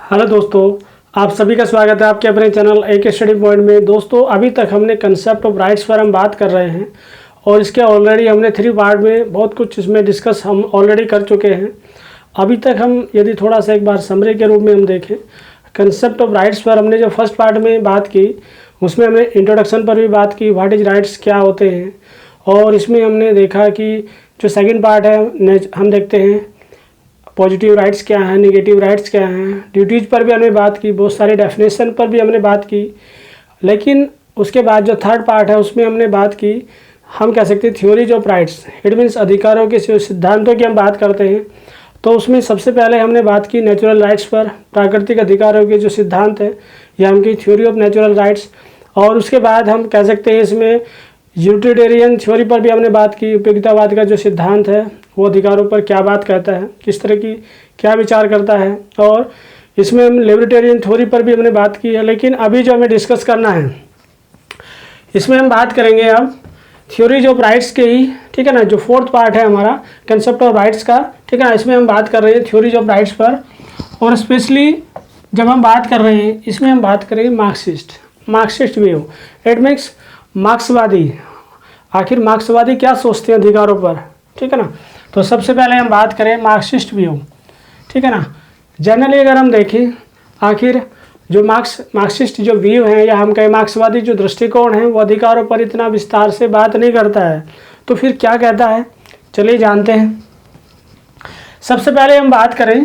Hello दोस्तों, आप सभी का स्वागत है आपके अपने चैनल एक स्टडी पॉइंट में। दोस्तों, अभी तक हमने कंसेप्ट ऑफ राइट्स पर हम बात कर रहे हैं और इसके ऑलरेडी हमने 3 पार्ट में बहुत कुछ इसमें डिस्कस हम ऑलरेडी कर चुके हैं। अभी तक हम यदि थोड़ा सा एक बार समरी के रूप में हम देखें, कंसेप्ट ऑफ राइट्स पर हमने जो फर्स्ट पार्ट में बात की उसमें हमने इंट्रोडक्शन पर भी बात की, व्हाट इज राइट्स क्या होते हैं। और इसमें हमने देखा कि जो सेकेंड पार्ट है हम देखते हैं पॉजिटिव राइट्स क्या हैं, नेगेटिव राइट्स क्या हैं। ड्यूटीज़ पर भी हमने बात की, बहुत सारे डेफिनेशन पर भी हमने बात की। लेकिन उसके बाद जो थर्ड पार्ट है उसमें हमने बात की, हम कह सकते हैं theories of rights, it means अधिकारों के सिद्धांतों की हम बात करते हैं। तो उसमें सबसे पहले हमने बात की नेचुरल राइट्स पर, प्राकृतिक अधिकारों के जो सिद्धांत है या हम की थ्योरी ऑफ नेचुरल राइट्स। और उसके बाद हम कह सकते हैं इसमें यूटिलिटेरियन थ्योरी पर भी हमने बात की, उपयोगितावाद का जो सिद्धांत है वो अधिकारों पर क्या बात कहता है, किस तरह की क्या विचार करता है। और इसमें हम लिबर्टेरियन थ्योरी पर भी हमने बात की है। लेकिन अभी जो हमें डिस्कस करना है इसमें हम बात करेंगे अब थ्योरीज ऑफ राइट्स के ही, ठीक है ना, जो फोर्थ पार्ट है हमारा कंसेप्ट ऑफ राइट्स का, ठीक है ना। इसमें हम बात कर रहे हैं थ्योरीज ऑफ राइट्स पर। और स्पेशली जब हम बात कर रहे हैं इसमें हम बात करेंगे मार्क्सिस्ट व्यू, इट मीन्स मार्क्सवादी। आखिर मार्क्सवादी क्या सोचते हैं अधिकारों पर, ठीक है ना। तो सबसे पहले हम बात करें मार्क्सिस्ट व्यू, ठीक है ना। जनरली अगर हम देखें आखिर जो मार्क्सिस्ट जो व्यू है या हम कहें मार्क्सवादी जो दृष्टिकोण है वो अधिकारों पर इतना विस्तार से बात नहीं करता है। तो फिर क्या कहता है, चलिए जानते हैं। सबसे पहले हम बात करें,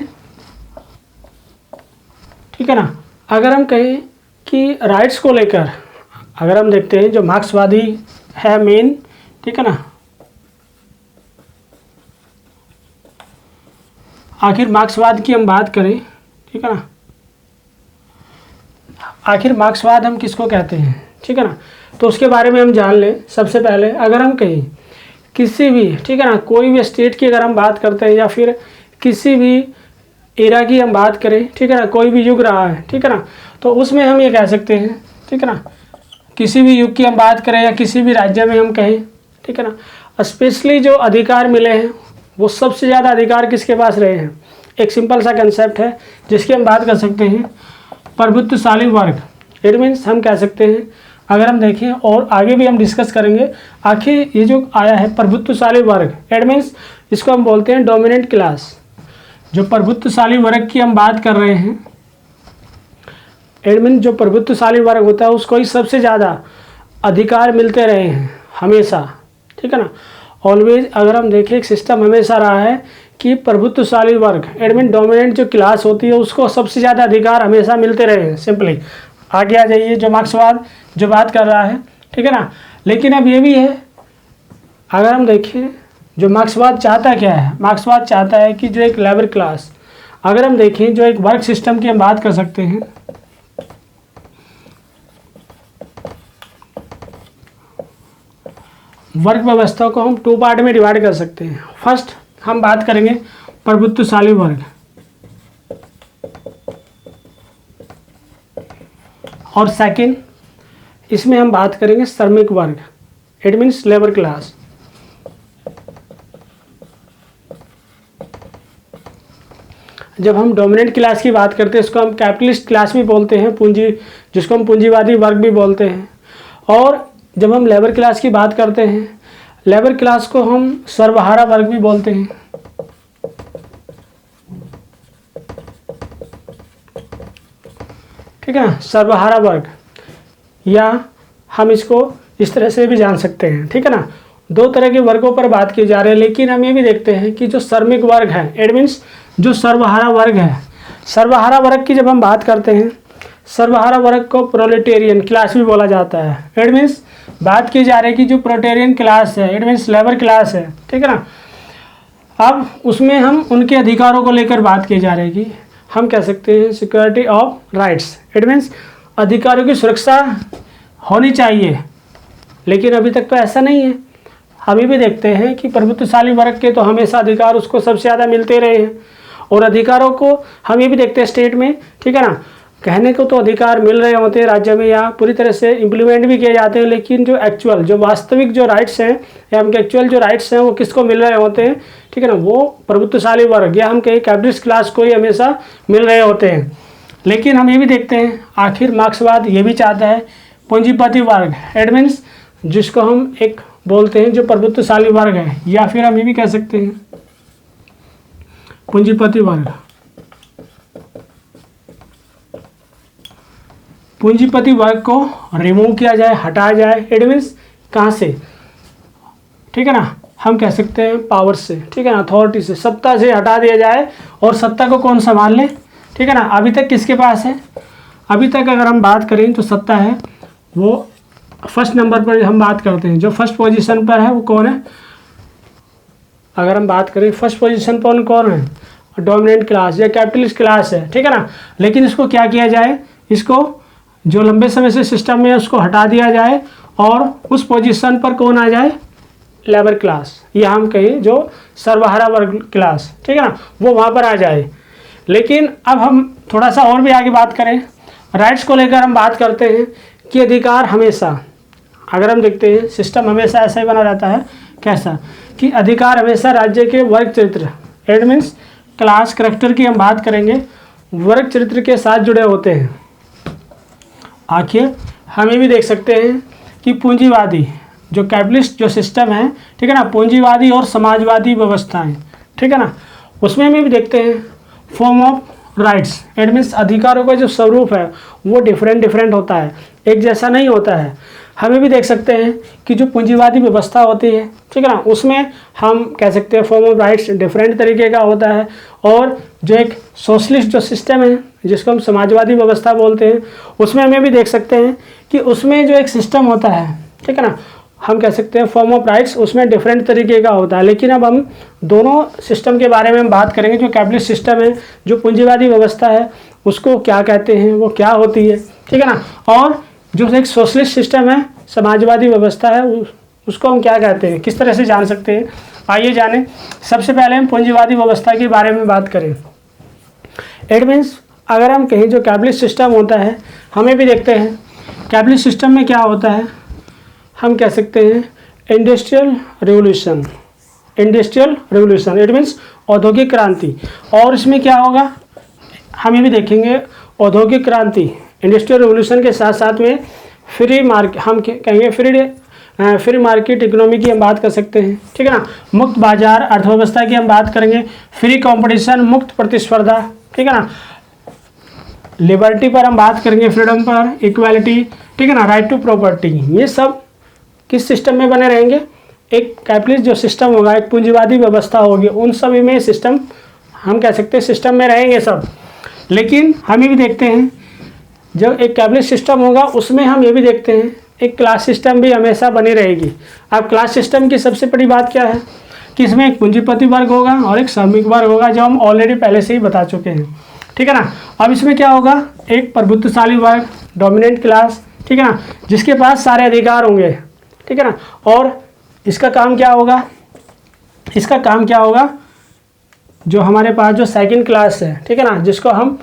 ठीक है ना, अगर हम कहें कि राइट्स को लेकर अगर हम देखते हैं जो मार्क्सवादी है मेन, ठीक है ना, आखिर मार्क्सवाद की हम बात करें, ठीक है ना, आखिर मार्क्सवाद हम किसको कहते हैं, ठीक है ना। तो उसके बारे में हम जान लें। सबसे पहले अगर हम कहें किसी भी, ठीक है ना, कोई भी स्टेट की अगर हम बात करते हैं या फिर किसी भी एरा की हम बात करें, ठीक है ना, कोई भी युग रहा है, ठीक है ना, तो उसमें हम ये कह सकते हैं, ठीक है ना, किसी भी युग की हम बात करें या किसी भी राज्य में हम कहें, ठीक है ना, स्पेशली जो अधिकार मिले हैं वो सबसे ज़्यादा अधिकार किसके पास रहे हैं। एक सिंपल सा कंसेप्ट है जिसकी हम बात कर सकते हैं प्रभुत्वशाली वर्ग। इट मीन्स हम कह सकते हैं अगर हम देखें और आगे भी हम डिस्कस करेंगे, आखिर ये जो आया है प्रभुत्वशाली वर्ग, इट मीन्स इसको हम बोलते हैं डोमिनेंट क्लास। जो प्रभुत्वशाली वर्ग की हम बात कर रहे हैं, इट मीन्स जो प्रभुत्वशाली वर्ग होता है उसको ही सबसे ज़्यादा अधिकार मिलते रहे हैं हमेशा, ठीक है ना। ऑलवेज अगर हम देखें एक सिस्टम हमेशा रहा है कि प्रभुत्वशाली वर्ग, इट मीन डोमिनेंट जो क्लास होती है उसको सबसे ज़्यादा अधिकार हमेशा मिलते रहे हैं। सिंपली आगे आ जाइए, जो मार्क्सवाद जो बात कर रहा है, ठीक है ना। लेकिन अब ये भी है, अगर हम देखें जो मार्क्सवाद चाहता क्या है, मार्क्सवाद चाहता है कि जो एक लेबर क्लास, अगर हम देखें जो एक वर्क सिस्टम की हम बात कर सकते हैं, वर्ग व्यवस्था को हम 2 पार्ट में डिवाइड कर सकते हैं। फर्स्ट हम बात करेंगे प्रभुत्वशाली वर्ग और सेकंड इसमें हम बात करेंगे श्रमिक वर्ग, इट मीन्स लेबर क्लास। जब हम डोमिनेंट क्लास की बात करते हैं इसको हम कैपिटलिस्ट क्लास भी बोलते हैं, पूंजी जिसको हम पूंजीवादी वर्ग भी बोलते हैं। और जब हम लेबर क्लास की बात करते हैं, लेबर क्लास को हम सर्वहारा वर्ग भी बोलते हैं, ठीक है ना, सर्वहारा वर्ग, या हम इसको इस तरह से भी जान सकते हैं, ठीक है ना। 2 तरह के वर्गों पर बात की जा रही है। लेकिन हम ये भी देखते हैं कि जो श्रमिक वर्ग है, इट मीन्स जो सर्वहारा वर्ग है, सर्वहारा वर्ग की जब हम बात करते हैं, सर्वहारा वर्ग को प्रोलेटेरियन क्लास भी बोला जाता है। इट मीन्स बात की जा रही है कि जो प्रोलेटेरियन क्लास है, इट मीन्स लेबर क्लास है, ठीक है ना। अब उसमें हम उनके अधिकारों को लेकर बात की जा रही है कि हम कह सकते हैं security of rights, it means अधिकारों की सुरक्षा होनी चाहिए। लेकिन अभी तक तो ऐसा नहीं है। अभी भी देखते हैं कि प्रभुत्वशाली वर्ग के तो हमेशा अधिकार उसको सबसे ज़्यादा मिलते रहे हैं। और अधिकारों को हम ये भी देखते हैं स्टेट में, ठीक है ना, कहने को तो अधिकार मिल रहे होते हैं राज्य में या पूरी तरह से इम्प्लीमेंट भी किए जाते हैं, लेकिन जो एक्चुअल जो वास्तविक जो राइट्स हैं या हम एक्चुअल जो राइट्स हैं वो किसको मिल रहे होते हैं, ठीक है ना, वो प्रभुत्वशाली वर्ग या हम कहीं कैपिटलिस्ट क्लास को ही हमेशा मिल रहे होते हैं। लेकिन हम ये भी देखते हैं आखिर मार्क्सवाद ये भी चाहता है पूंजीपति वर्ग, इट मीन्स जिसको हम एक बोलते हैं जो प्रभुत्वशाली वर्ग है, या फिर हम ये भी कह सकते हैं पूंजीपति वर्ग। पूंजीपति वर्ग को रिमूव किया जाए, हटाया जाए, इट मीन्स कहाँ से, ठीक है ना, हम कह सकते हैं पावर से, ठीक है ना, अथॉरिटी से, सत्ता से हटा दिया जाए। और सत्ता को कौन संभाल ले, ठीक है ना। अभी तक किसके पास है, अभी तक अगर हम बात करें तो सत्ता है वो फर्स्ट नंबर पर हम बात करते हैं, जो फर्स्ट पोजीशन पर है वो कौन है, अगर हम बात करें फर्स्ट पोजीशन पर कौन है, डोमिनेंट क्लास या कैपिटलिस्ट क्लास है, ठीक है ना। लेकिन इसको क्या किया जाए, इसको जो लंबे समय से सिस्टम में है उसको हटा दिया जाए और उस पोजीशन पर कौन आ जाए, लेबर क्लास, या हम कहें जो सर्वहारा वर्ग क्लास, ठीक है ना, वो वहाँ पर आ जाए। लेकिन अब हम थोड़ा सा और भी आगे बात करें, राइट्स को लेकर हम बात करते हैं कि अधिकार हमेशा, अगर हम देखते हैं सिस्टम हमेशा ऐसा ही बना रहता है, कैसा कि अधिकार हमेशा राज्य के वर्ग चरित्र, इट मीन्स क्लास करेक्टर की हम बात करेंगे, वर्ग चरित्र के साथ जुड़े होते हैं। आखिर हम ये भी देख सकते हैं कि पूंजीवादी जो कैपिटलिस्ट जो सिस्टम है, ठीक है ना, पूंजीवादी और समाजवादी व्यवस्थाएं, ठीक है ना, उसमें हम भी देखते हैं form of rights, it means अधिकारों का जो स्वरूप है वो डिफरेंट होता है, एक जैसा नहीं होता है। हमें भी देख सकते हैं कि जो पूंजीवादी व्यवस्था होती है, ठीक है ना, उसमें हम कह सकते हैं फॉर्म ऑफ राइट्स डिफरेंट तरीके का होता है। और जो एक सोशलिस्ट जो सिस्टम है जिसको हम समाजवादी व्यवस्था बोलते हैं, उसमें हमें भी देख सकते हैं कि उसमें जो एक सिस्टम होता है, ठीक है ना, हम कह सकते हैं फॉर्म ऑफ राइट्स उसमें डिफरेंट तरीके का होता है। लेकिन अब हम दोनों सिस्टम के बारे में हम बात करेंगे। जो कैपिटलिस्ट सिस्टम है, जो पूंजीवादी व्यवस्था है, उसको क्या कहते हैं, वो क्या होती है, ठीक है ना, और जो एक सोशलिस्ट सिस्टम है, समाजवादी व्यवस्था है, उसको हम क्या कहते हैं, किस तरह से जान सकते हैं, आइए जानें। सबसे पहले हम पूंजीवादी व्यवस्था के बारे में बात करें। इट मीन्स अगर हम कहीं जो कैपिटलिस्ट सिस्टम होता है, हमें भी देखते हैं कैपिटलिस्ट सिस्टम में क्या होता है, हम कह सकते हैं इंडस्ट्रियल रिवोल्यूशन, इट मीन्स औद्योगिक क्रांति। और इसमें क्या होगा, हम ये भी देखेंगे औद्योगिक क्रांति, इंडस्ट्रियल रिवोल्यूशन के साथ साथ में फ्री मार्केट, हम कहेंगे फ्री मार्केट इकोनॉमी की हम बात कर सकते हैं, ठीक है ना, मुक्त बाजार अर्थव्यवस्था की हम बात करेंगे, फ्री कंपटीशन, मुक्त प्रतिस्पर्धा, ठीक है ना, लिबर्टी पर हम बात करेंगे, फ्रीडम पर, इक्वालिटी, ठीक है ना, राइट टू प्रॉपर्टी। ये सब किस सिस्टम में बने रहेंगे, एक कैपिटलिस्ट जो सिस्टम होगा, एक पूंजीवादी व्यवस्था होगी, उन सभी में सिस्टम हम कह सकते हैं सिस्टम में रहेंगे सब। लेकिन हम ये भी देखते हैं जब एक कैपिटलिस्ट सिस्टम होगा उसमें हम ये भी देखते हैं एक क्लास सिस्टम भी हमेशा बनी रहेगी। अब क्लास सिस्टम की सबसे बड़ी बात क्या है कि इसमें एक पूंजीपति वर्ग होगा और एक श्रमिक वर्ग होगा, जो हम ऑलरेडी पहले से ही बता चुके हैं, ठीक है ना। अब इसमें क्या होगा, एक प्रभुत्वशाली वर्ग, डोमिनेंट क्लास, ठीक है ना, जिसके पास सारे अधिकार होंगे, ठीक है ना। और इसका काम क्या होगा, इसका काम क्या होगा, जो हमारे पास जो सेकंड क्लास है, ठीक है ना, जिसको हम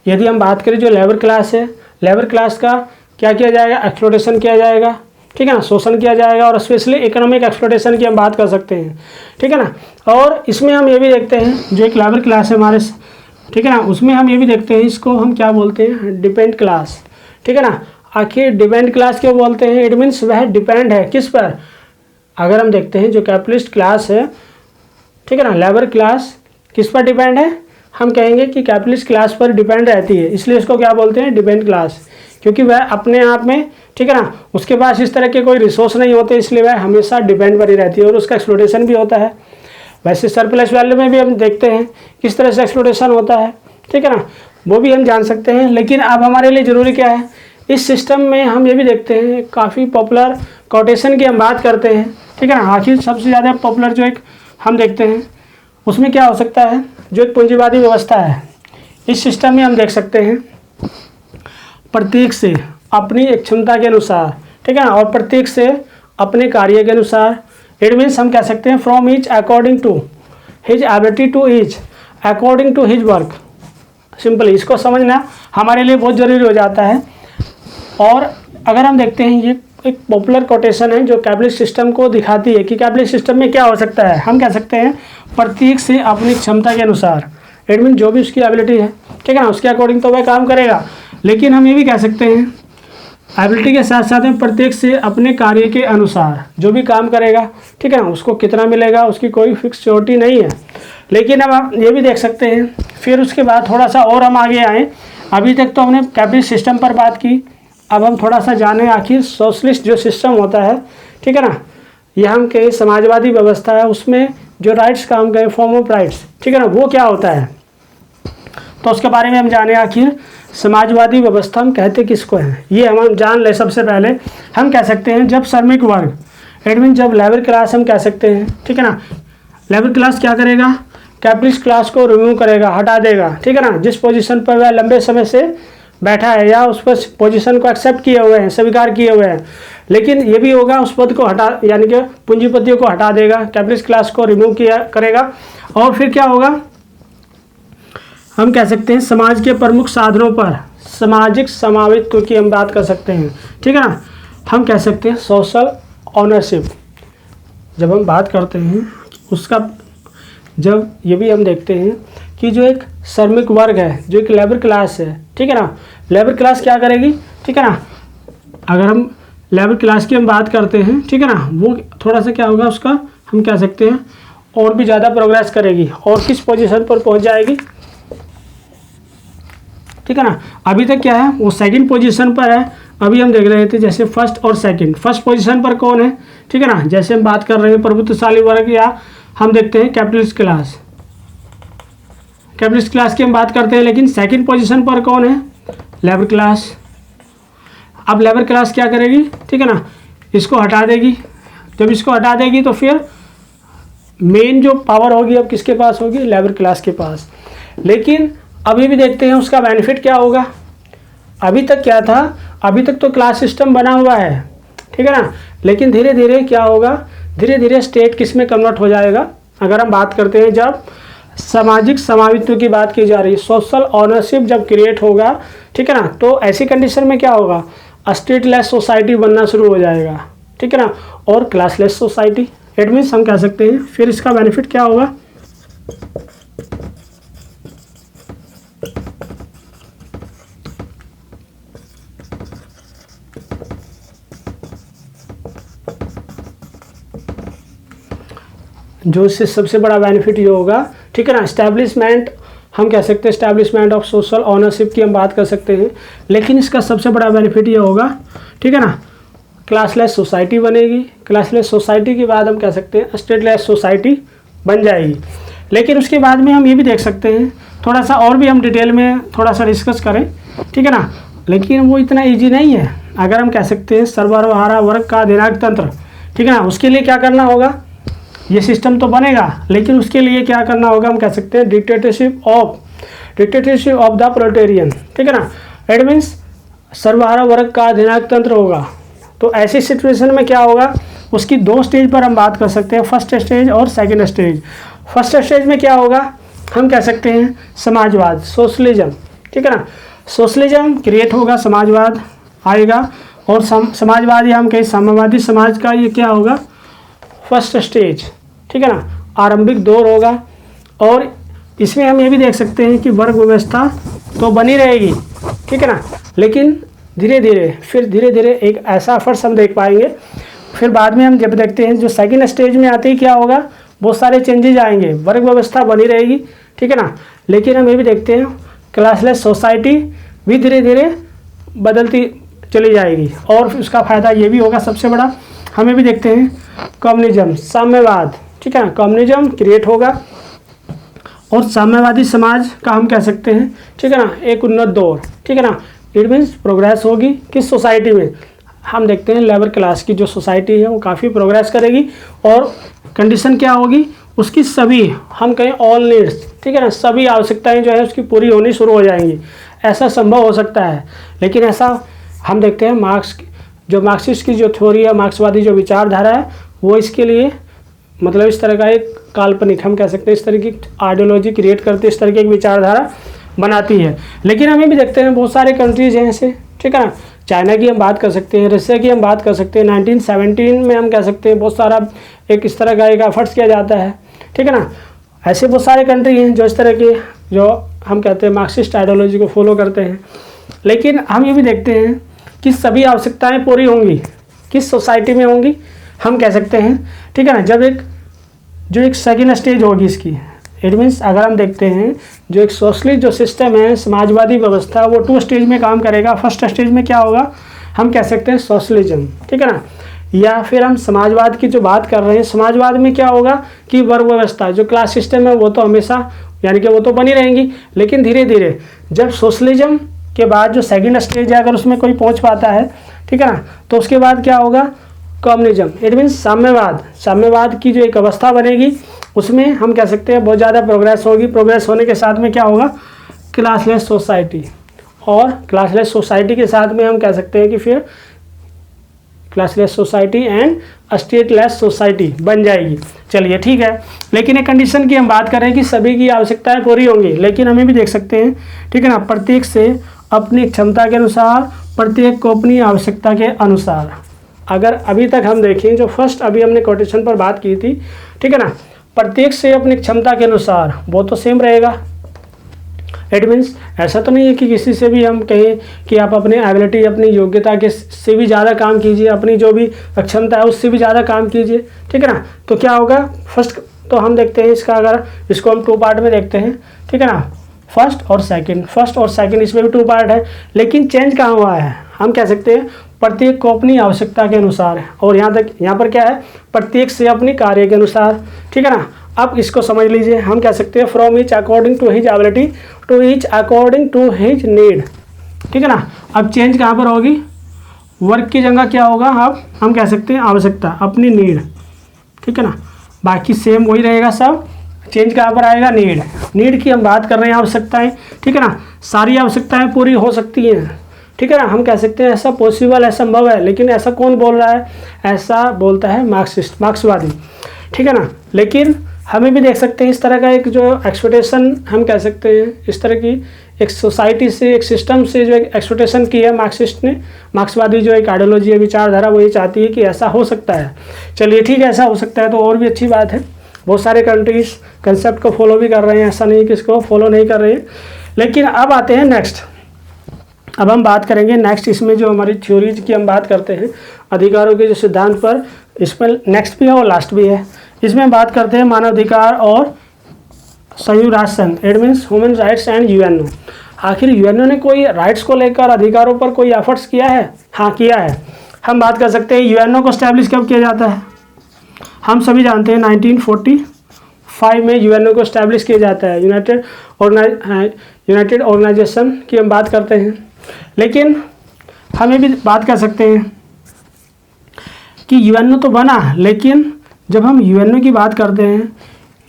यदि हम बात करें जो लेबर क्लास है, लेबर क्लास का क्या किया जाएगा, एक्सप्लॉयटेशन किया जाएगा, ठीक है ना, शोषण किया जाएगा, और स्पेशली इकोनॉमिक एक्सप्लॉयटेशन की हम बात कर सकते हैं, ठीक है ना। और इसमें हम ये भी देखते हैं जो एक लेबर क्लास है हमारे, ठीक है ना, उसमें हम ये भी देखते हैं इसको हम क्या बोलते हैं, डिपेंड क्लास, ठीक है ना। आखिर डिपेंड क्लास क्यों बोलते हैं, इट मीन्स वह डिपेंड है किस पर, अगर हम देखते हैं जो कैपिटलिस्ट क्लास है, ठीक है ना, लेबर क्लास किस पर डिपेंड है, हम कहेंगे कि कैपिटलिस्ट क्लास पर डिपेंड रहती है, इसलिए इसको क्या बोलते हैं, डिपेंड क्लास, क्योंकि वह अपने आप में, ठीक है ना, उसके पास इस तरह के कोई रिसोर्स नहीं होते, इसलिए वह हमेशा डिपेंड पर ही रहती है और उसका एक्सप्लॉयटेशन भी होता है। वैसे सरप्लस वैल्यू में भी हम देखते हैं किस तरह से एक्सप्लॉयटेशन होता है, ठीक है ना, वो भी हम जान सकते हैं। लेकिन अब हमारे लिए ज़रूरी क्या है, इस सिस्टम में हम ये भी देखते हैं काफ़ी पॉपुलर कोटेशन की हम बात करते हैं, ठीक है ना। आखिर सबसे ज़्यादा पॉपुलर जो एक हम देखते हैं उसमें क्या हो सकता है, जो एक पूंजीवादी व्यवस्था है, इस सिस्टम में हम देख सकते हैं प्रत्येक से अपनी एक क्षमता के अनुसार, ठीक है ना, और प्रत्येक से अपने कार्य के अनुसार, इट मीन्स हम कह सकते हैं from each according to his ability to each according to his work. Simply इसको समझना हमारे लिए बहुत ज़रूरी हो जाता है। और अगर हम देखते हैं ये एक पॉपुलर कोटेशन है जो कैपिटलिस्ट सिस्टम को दिखाती है कि कैपिटलिस्ट सिस्टम में क्या हो सकता है, हम कह सकते हैं प्रत्येक से अपनी क्षमता के अनुसार, इट मीन जो भी उसकी एबिलिटी है, ठीक है ना, उसके अकॉर्डिंग तो वह काम करेगा। लेकिन हम ये भी कह सकते हैं एबिलिटी के साथ साथ में प्रत्येक से अपने कार्य के अनुसार जो भी काम करेगा, ठीक है ना, उसको कितना मिलेगा उसकी कोई फिक्स श्योरिटी नहीं है। लेकिन अब आप ये भी देख सकते हैं, फिर उसके बाद थोड़ा सा और हम आगे आएँ। अभी तक तो हमने कैपिटलिस्ट सिस्टम पर बात की, अब हम थोड़ा सा जाने आखिर सोशलिस्ट जो सिस्टम होता है, ठीक है ना, यह हम कहीं समाजवादी व्यवस्था है, उसमें जो राइट्स काम करें, फॉर्म ऑफ राइट्स, ठीक है ना, वो क्या होता है, तो उसके बारे में हम जाने आखिर समाजवादी व्यवस्था हम कहते किसको हैं, ये हम जान ले। सबसे पहले हम कह सकते हैं जब श्रमिक वर्ग, इट मीन जब लेबर क्लास हम कह सकते हैं, ठीक है ना, लेबर क्लास क्या करेगा, कैपिटलिस्ट क्लास को रिमूव करेगा, हटा देगा, ठीक है ना, जिस पोजीशन पर वह लंबे समय से बैठा है या उस पर पोजीशन को एक्सेप्ट किए हुए हैं, स्वीकार किए हुए हैं। लेकिन ये भी होगा उस पद को हटा, यानी कि पूंजीपतियों को हटा देगा, कैपिटलिस्ट क्लास को रिमूव किया करेगा। और फिर क्या होगा, हम कह सकते हैं समाज के प्रमुख साधनों पर सामाजिक समावित्व की हम बात कर सकते हैं, ठीक है ना, हम कह सकते हैं सोशल ऑनरशिप। जब हम बात करते हैं उसका, जब ये भी हम देखते हैं कि जो एक श्रमिक वर्ग है, जो एक लेबर क्लास है, ठीक है ना, लेबर क्लास क्या करेगी, ठीक है ना, अगर हम लेबर क्लास की हम बात करते हैं, ठीक है ना, वो थोड़ा सा क्या होगा उसका, हम कह सकते हैं और भी ज़्यादा प्रोग्रेस करेगी और किस पोजीशन पर पहुंच जाएगी, ठीक है ना। अभी तक क्या है, वो सेकंड पोजीशन पर है। अभी हम देख रहे थे जैसे फर्स्ट और सेकंड, फर्स्ट पोजीशन पर कौन है, ठीक है ना, जैसे हम बात कर रहे हैं प्रभुत्वशाली वर्ग, या हम देखते हैं कैपिटलिस्ट क्लास, कैपिटलिस्ट क्लास की हम बात करते हैं। लेकिन सेकंड पोजीशन पर कौन है, लेबर क्लास। अब लेबर क्लास क्या करेगी, ठीक है ना, इसको हटा देगी। जब इसको हटा देगी तो फिर मेन जो पावर होगी अब किसके पास होगी, लेबर क्लास के पास। लेकिन अभी भी देखते हैं उसका बेनिफिट क्या होगा। अभी तक क्या था, अभी तक तो क्लास सिस्टम बना हुआ है, ठीक है ना, लेकिन धीरे धीरे क्या होगा, धीरे धीरे स्टेट किस में कन्वर्ट हो जाएगा। अगर हम बात करते हैं जब सामाजिक समावित्व की बात की जा रही है, सोशल ऑनरशिप जब क्रिएट होगा, ठीक है ना, तो ऐसी कंडीशन में क्या होगा, स्टेटलेस सोसाइटी बनना शुरू हो जाएगा, ठीक है ना, और क्लासलेस सोसाइटी। इट मीन्स हम कह सकते हैं फिर इसका बेनिफिट क्या होगा, जो इससे सबसे बड़ा बेनिफिट ये होगा, ठीक है ना, एस्टैब्लिशमेंट, हम कह सकते हैं एस्टैब्लिशमेंट ऑफ सोशल ऑनरशिप की हम बात कर सकते हैं। लेकिन इसका सबसे बड़ा बेनिफिट ये होगा, ठीक है ना, क्लासलेस सोसाइटी बनेगी। क्लासलेस सोसाइटी के बाद हम कह सकते हैं स्टेटलेस सोसाइटी बन जाएगी। लेकिन उसके बाद में हम ये भी देख सकते हैं, थोड़ा सा और भी हम डिटेल में थोड़ा सा डिस्कस करें, ठीक है ना, लेकिन वो इतना ईजी नहीं है। अगर हम कह सकते हैं सर्वहारा वर्ग का अधिनायक तंत्र, ठीक है ना, उसके लिए क्या करना होगा, ये सिस्टम तो बनेगा, लेकिन उसके लिए क्या करना होगा, हम कह सकते हैं डिक्टेटरशिप ऑफ द प्रोलेटेरियन, ठीक है ना, इट मीन्स सर्वहारा वर्ग का अधिनायक तंत्र होगा। तो ऐसी सिचुएशन में क्या होगा, उसकी दो स्टेज पर हम बात कर सकते हैं, फर्स्ट स्टेज और सेकंड स्टेज। फर्स्ट स्टेज में क्या होगा, हम कह सकते हैं समाजवाद, सोशलिज्म, ठीक है ना, सोशलिज्म क्रिएट होगा, समाजवाद आएगा। और समाजवाद या हम कहें साम्यवादी समाज का ये क्या होगा, फर्स्ट स्टेज, ठीक है ना, आरंभिक दौर होगा। और इसमें हम ये भी देख सकते हैं कि वर्ग व्यवस्था तो बनी रहेगी, ठीक है ना, लेकिन धीरे धीरे एक ऐसा फर्स्ट हम देख पाएंगे। फिर बाद में हम जब देखते हैं जो सेकंड स्टेज में आते ही क्या होगा, बहुत सारे चेंजेज आएंगे, वर्ग व्यवस्था बनी रहेगी, ठीक है ना, लेकिन हम ये भी देखते हैं क्लासलेस सोसाइटी भी धीरे धीरे बदलती चली जाएगी। और उसका फ़ायदा ये भी होगा सबसे बड़ा, हमें भी देखते हैं कम्युनिज्म, साम्यवाद, ठीक है ना, कम्युनिज्म क्रिएट होगा और साम्यवादी समाज का हम कह सकते हैं, ठीक है ना, एक उन्नत दौर, ठीक है ना, इट मीन्स प्रोग्रेस होगी किस सोसाइटी में, हम देखते हैं लेबर क्लास की जो सोसाइटी है वो काफ़ी प्रोग्रेस करेगी। और कंडीशन क्या होगी, उसकी सभी हम कहें ऑल नीड्स, ठीक है ना, सभी आवश्यकताएं जो है उसकी पूरी होनी शुरू हो जाएंगी। ऐसा संभव हो सकता है, लेकिन ऐसा हम देखते हैं मार्क्सिस्ट की जो थ्योरी है, मार्क्सवादी जो विचारधारा है, वो इसके लिए मतलब इस तरह का एक काल्पनिक हम कह सकते हैं इस तरह की आइडियोलॉजी क्रिएट करती है, इस तरह की एक विचारधारा बनाती है। लेकिन हमें भी देखते हैं बहुत सारे कंट्रीज हैं ऐसे, ठीक है ना, चाइना की हम बात कर सकते हैं, रशिया की हम बात कर सकते हैं, 1917 में हम कह सकते हैं बहुत सारा एक इस तरह का एक एफर्ट्स किया जाता है, ठीक है ना। ऐसे बहुत सारे कंट्री हैं जो इस तरह के जो हम कहते हैं मार्क्सिस्ट आइडियोलॉजी को फॉलो करते हैं। लेकिन हम ये भी देखते हैं कि सभी आवश्यकताएं पूरी होंगी किस सोसाइटी में होंगी, हम कह सकते हैं, ठीक है ना, जब एक सेकेंड स्टेज होगी इसकी। इट मीन्स अगर हम देखते हैं जो एक सोशलिस्ट जो सिस्टम है, समाजवादी व्यवस्था, वो 2 स्टेज में काम करेगा। फर्स्ट स्टेज में क्या होगा, हम कह सकते हैं सोशलिज्म, ठीक है ना, या फिर हम समाजवाद की जो बात कर रहे हैं, समाजवाद में क्या होगा कि वर्ग व्यवस्था, जो क्लास सिस्टम है वो तो हमेशा यानी कि वो तो बनी रहेंगी, लेकिन धीरे धीरे जब सोशलिज्म के बाद जो सेकंड स्टेज है अगर उसमें कोई पहुंच पाता है, ठीक है ना, तो उसके बाद क्या होगा, कम्युनिज्म। इट मीन्स साम्यवाद की जो एक अवस्था बनेगी, उसमें हम कह सकते हैं बहुत ज़्यादा प्रोग्रेस होगी। प्रोग्रेस होने के साथ में क्या होगा, क्लासलेस सोसाइटी, और क्लासलेस सोसाइटी के साथ में हम कह सकते हैं कि फिर classless society and stateless society बन जाएगी। चलिए ठीक है, लेकिन एक कंडीशन की हम बात कर रहे हैं कि सभी की आवश्यकताएं पूरी होंगी, लेकिन हमें भी देख सकते हैं, ठीक है ना, प्रत्येक से अपनी क्षमता के अनुसार, प्रत्येक को अपनी आवश्यकता के अनुसार। अगर अभी तक हम देखें जो फर्स्ट अभी हमने कोटेशन पर बात की थी, ठीक है ना, प्रत्येक से अपनी क्षमता के अनुसार, वो तो सेम रहेगा। इट मीन्स ऐसा तो नहीं है कि किसी से भी हम कहें कि आप अपने एबिलिटी, अपनी योग्यता के से भी ज़्यादा काम कीजिए, अपनी जो भी क्षमता है उससे भी ज़्यादा काम कीजिए, ठीक है ना। तो क्या होगा, फर्स्ट तो हम देखते हैं इसका, अगर इसको हम 2 पार्ट में देखते हैं, ठीक है ना, फर्स्ट और सेकंड, इसमें भी 2 पार्ट है, लेकिन चेंज कहाँ हुआ है, हम कह सकते हैं प्रत्येक को अपनी आवश्यकता के अनुसार है, और यहाँ पर क्या है, प्रत्येक से अपनी कार्य के अनुसार, ठीक है ना। अब इसको समझ लीजिए, हम कह सकते हैं from each according to his ability to each according to his need, ठीक है ना। अब चेंज कहाँ पर होगी, वर्क की जगह क्या होगा, अब हम कह सकते हैं आवश्यकता, अपनी नीड, ठीक है ना, बाकी सेम वही रहेगा सब, चेंज कहाँ पर आएगा, नीड की हम बात कर रहे हैं, आवश्यकताएं, ठीक है ना, सारी आवश्यकताएं पूरी हो सकती हैं, ठीक है ना, हम कह सकते हैं ऐसा पॉसिबल है, संभव है, लेकिन ऐसा कौन बोल रहा है, ऐसा बोलता है मार्क्सवादी, ठीक है ना। लेकिन हमें भी देख सकते हैं इस तरह का एक जो एक्सपेक्टेशन, हम कह सकते हैं इस तरह की एक सोसाइटी से, एक सिस्टम से जो एक एक्सपेक्टेशन की है मार्क्सिस्ट ने, मार्क्सवादी जो एक आइडियोलॉजी है, विचारधारा, वो ये चाहती है कि ऐसा हो सकता है। चलिए ठीक है, ऐसा हो सकता है तो और भी अच्छी बात है, बहुत सारे कंट्रीज कंसेप्ट को फॉलो भी कर रहे हैं, ऐसा नहीं कि इसको फॉलो नहीं कर रहे हैं। लेकिन अब आते हैं नेक्स्ट, अब हम बात करेंगे नेक्स्ट, इसमें जो हमारी थ्योरीज की हम बात करते हैं अधिकारों के जो सिद्धांत पर, इसमें नेक्स्ट भी है और लास्ट भी है। इसमें हम बात करते हैं मानवाधिकार और संयुक्त राष्ट्र संघ, it means human rights and UNO. आखिर यूएनओ ने कोई राइट्स को लेकर, अधिकारों पर कोई एफर्ट्स किया है, हाँ किया है। हम बात कर सकते हैं यूएनओ को स्टैब्लिश कब किया जाता है, हम सभी जानते हैं 1945 में यूएनओ को स्टैब्लिश किया जाता है, यूनाइटेड ऑर्गेनाइजेशन की हम बात करते हैं। लेकिन हमें भी बात कर सकते हैं कि यूएनओ तो बना, लेकिन जब हम यूएनओ की बात करते हैं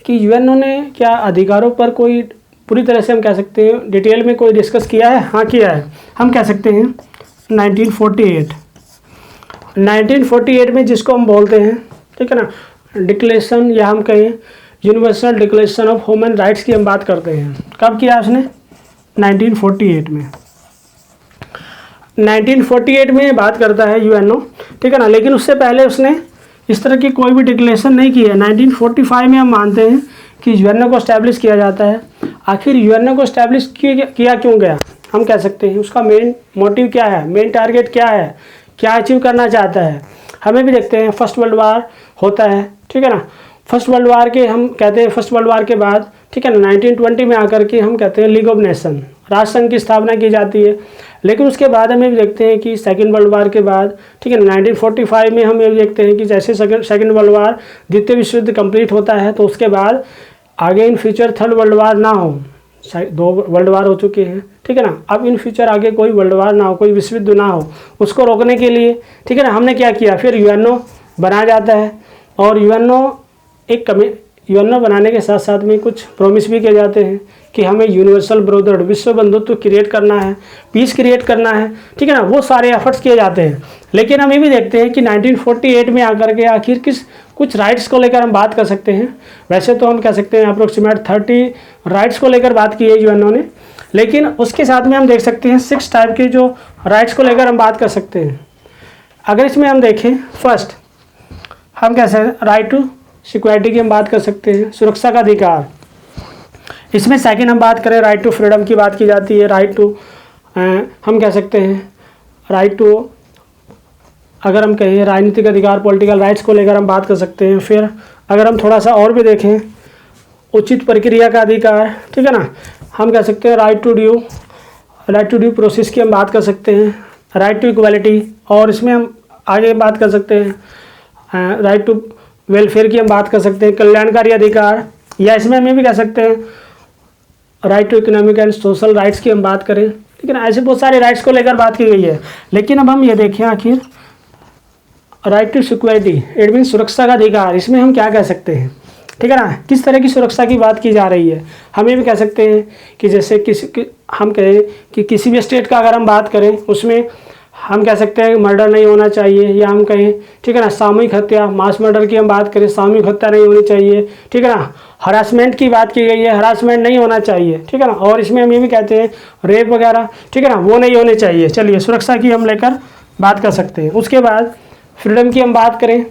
कि यूएनओ ने क्या अधिकारों पर कोई पूरी तरह से हम कह सकते हैं डिटेल में कोई डिस्कस किया है, हाँ किया है। हम कह सकते हैं 1948 में, जिसको हम बोलते हैं, ठीक है ना, डिक्लेरेशन, या हम कहें universal declaration of human rights की हम बात करते हैं। कब किया उसने, 1948 में, 1948 में बात करता है यूएनओ, ठीक है ना। लेकिन उससे पहले उसने इस तरह की कोई भी डिक्लेरेशन नहीं की है। 1945 में हम मानते हैं कि यूएनओ को स्टैब्लिश किया जाता है। आखिर यूएनओ को स्टैब्लिश किया क्यों गया, हम कह सकते हैं उसका मेन मोटिव क्या है, मेन टारगेट क्या है, क्या अचीव करना चाहता है। हमें भी देखते हैं फर्स्ट वर्ल्ड वार होता है, ठीक है ना, फर्स्ट वर्ल्ड वार के हम कहते हैं, फर्स्ट वर्ल्ड वार के बाद, ठीक है ना, 1920 में आकर के हम कहते हैं लीग ऑफ नेशन, राष्ट्र संघ की स्थापना की जाती है। लेकिन उसके बाद हमें भी देखते हैं कि सेकेंड वर्ल्ड वार के बाद, ठीक है ना, 1945 में हम ये भी देखते हैं कि जैसे सेकेंड वर्ल्ड वार, द्वितीय विश्व युद्ध कंप्लीट होता है, तो उसके बाद आगे in future third world war ना हो, 2 वर्ल्ड वार हो चुके हैं, ठीक है ना। अब इन फ्यूचर आगे कोई वर्ल्ड वार ना हो, कोई विश्व युद्ध ना हो, उसको रोकने के लिए, ठीक है ना, हमने क्या किया, फिर यूएनओ बनाया जाता है। और यूएनओ बनाने के साथ साथ में कुछ प्रॉमिस भी किए जाते हैं कि हमें यूनिवर्सल ब्रदरहुड, विश्व बंधुत्व क्रिएट करना है, पीस क्रिएट करना है, ठीक है ना, वो सारे एफर्ट्स किए जाते हैं। लेकिन हम ये भी देखते हैं कि 1948 में आकर के आखिर कुछ राइट्स को लेकर हम बात कर सकते हैं। वैसे तो हम कह सकते हैं अप्रोक्सीमेट 30 राइट्स को लेकर बात की है यूएनओ ने, लेकिन उसके साथ में हम देख सकते हैं 6 टाइप के जो राइट्स को लेकर हम बात कर सकते हैं। अगर इसमें हम देखें, फर्स्ट हम कैसे राइट टू सिक्योरिटी की हम बात कर सकते हैं, सुरक्षा का अधिकार। इसमें सेकंड हम बात करें राइट टू फ्रीडम की बात की जाती है। राइट टू हम कह सकते हैं राइट टू, अगर हम कहें राजनीतिक अधिकार पॉलिटिकल राइट्स को लेकर हम बात कर सकते हैं। फिर अगर हम थोड़ा सा और भी देखें उचित प्रक्रिया का अधिकार, ठीक है ना, हम कह सकते हैं राइट टू ड्यू प्रोसेस की हम बात कर सकते हैं। राइट टू इक्वालिटी, और इसमें हम आगे बात कर सकते हैं राइट टू वेलफेयर की हम बात कर सकते हैं, कल्याणकारी अधिकार, या इसमें हम ये भी कह सकते हैं right to economic and social rights की हम बात करें, ठीक है ना। ऐसे बहुत सारे राइट्स को लेकर बात की गई है। लेकिन अब हम ये देखें आखिर right to security, it mean सुरक्षा का अधिकार, इसमें हम क्या कह सकते हैं, ठीक है ना, किस तरह की सुरक्षा की बात की जा रही है। हम ये भी कह सकते हैं कि जैसे हम कहें कि किसी भी स्टेट का अगर हम बात करें उसमें हम कह सकते हैं मर्डर नहीं होना चाहिए, या हम कहें, ठीक है ना, सामूहिक हत्या, मास मर्डर की हम बात करें, सामूहिक हत्या नहीं होनी चाहिए, ठीक है ना। हरासमेंट की बात की गई है, हरासमेंट नहीं होना चाहिए, ठीक है ना। और इसमें हम ये भी कहते हैं रेप वगैरह, ठीक है ना, वो नहीं होने चाहिए। चलिए सुरक्षा की हम लेकर बात कर सकते हैं। उसके बाद फ्रीडम की हम बात करें,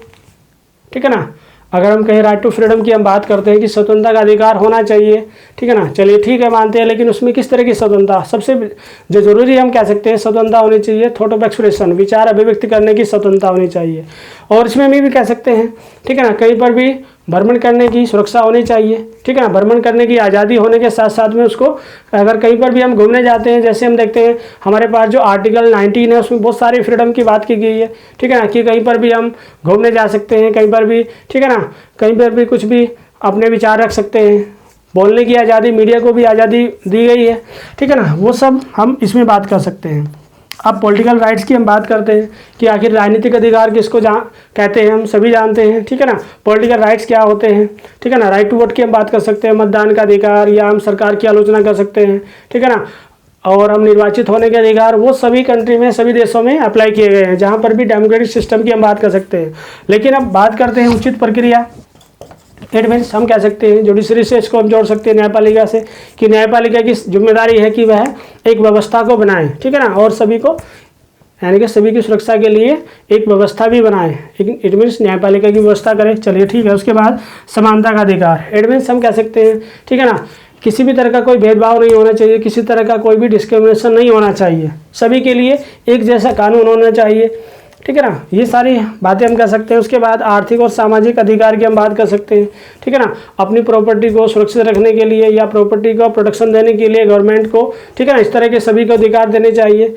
ठीक है ना, अगर हम कहें राइट टू फ्रीडम की हम बात करते हैं कि स्वतंत्रता का अधिकार होना चाहिए, ठीक है ना। चलिए ठीक है, मानते हैं, लेकिन उसमें किस तरह की स्वतंत्रता, सबसे जो जरूरी हम कह सकते हैं स्वतंत्रता होनी चाहिए, थॉट ऑफ एक्सप्रेशन, विचार अभिव्यक्ति करने की स्वतंत्रता होनी चाहिए। और इसमें हम भी कह सकते हैं, ठीक है ना, कहीं पर भी भ्रमण करने की सुरक्षा होनी चाहिए, ठीक है ना। भ्रमण करने की आज़ादी होने के साथ साथ में उसको अगर कहीं पर भी हम घूमने जाते हैं, जैसे हम देखते हैं हमारे पास जो आर्टिकल 19 है उसमें बहुत सारी फ्रीडम की बात की गई है, ठीक है ना, कि कहीं पर भी हम घूमने जा सकते हैं, कहीं पर भी, ठीक है ना, कहीं पर भी कुछ भी अपने विचार रख सकते हैं, बोलने की आज़ादी, मीडिया को भी आज़ादी दी गई है, ठीक है ना, वो सब हम इसमें बात कर सकते हैं। अब पॉलिटिकल राइट्स की हम बात करते हैं कि आखिर राजनीतिक अधिकार किसको कहते हैं, हम सभी जानते हैं, ठीक है ना। पॉलिटिकल राइट्स क्या होते हैं, ठीक है ना। राइट टू वोट की हम बात कर सकते हैं, मतदान का अधिकार, या हम सरकार की आलोचना कर सकते हैं, ठीक है ना। और हम निर्वाचित होने के अधिकार, वो सभी कंट्री में, सभी देशों में अप्लाई किए गए हैं, जहाँ पर भी डेमोक्रेटिक सिस्टम की हम बात कर सकते हैं। लेकिन अब बात करते हैं उचित प्रक्रिया, इट मीन्स हम कह सकते हैं जुडिशरी से इसको हम जोड़ सकते हैं न्यायपालिका से, कि न्यायपालिका की जिम्मेदारी है कि वह एक व्यवस्था को बनाए, ठीक है ना, और सभी को, यानी कि सभी की सुरक्षा के लिए एक व्यवस्था भी बनाए, इट मीन्स न्यायपालिका की व्यवस्था करें। चलिए ठीक है। उसके बाद समानता का अधिकार, इट मीन्स हम कह सकते हैं, ठीक है ना, किसी भी तरह का कोई भेदभाव नहीं होना चाहिए, किसी तरह का कोई भी डिस्क्रिमिनेशन नहीं होना चाहिए, सभी के लिए एक जैसा कानून होना चाहिए, ठीक है ना। ये सारी बातें हम कह सकते हैं। उसके बाद आर्थिक और सामाजिक अधिकार की हम बात कर सकते हैं, ठीक है ना, अपनी प्रॉपर्टी को सुरक्षित रखने के लिए या प्रॉपर्टी को प्रोटेक्शन देने के लिए गवर्नमेंट को, ठीक है ना, इस तरह के सभी को अधिकार देने चाहिए।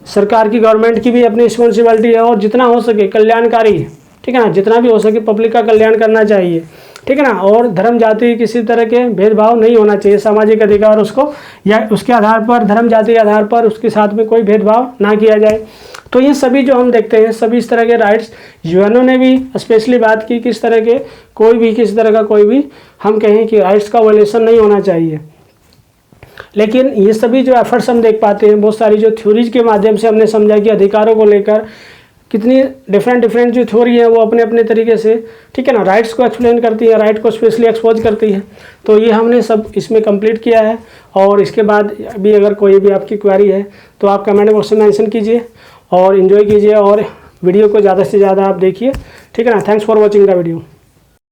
सरकार की, गवर्नमेंट की भी अपनी रिस्पॉन्सिबिलिटी है, और जितना हो सके कल्याणकारी, ठीक है ना, जितना भी हो सके पब्लिक का कल्याण करना चाहिए, ठीक है ना। और धर्म जाति किसी तरह के भेदभाव नहीं होना चाहिए, सामाजिक अधिकार उसको, या उसके आधार पर, धर्म जाति के आधार पर उसके साथ में कोई भेदभाव ना किया जाए। तो ये सभी जो हम देखते हैं, सभी इस तरह के राइट्स यूएनओ ने भी स्पेशली बात की कि इस तरह के कोई भी, किसी तरह का कोई भी हम कहें कि राइट्स का वायलेशन नहीं होना चाहिए। लेकिन ये सभी जो एफर्ट्स हम देख पाते हैं, बहुत सारी जो थ्योरीज के माध्यम से हमने समझा कि अधिकारों को लेकर कितनी डिफरेंट जो थ्योरी है वो अपने अपने तरीके से, ठीक है ना, राइट्स को एक्सप्लेन करती है, राइट को स्पेशली एक्सपोज करती है। तो ये हमने सब इसमें कंप्लीट किया है। और इसके बाद भी अगर कोई भी आपकी क्वेरी है तो आप कमेंट बॉक्स में मेंशन कीजिए और इन्जॉय कीजिए, और वीडियो को ज़्यादा से ज़्यादा आप देखिए, ठीक है ना। Thanks for watching the video.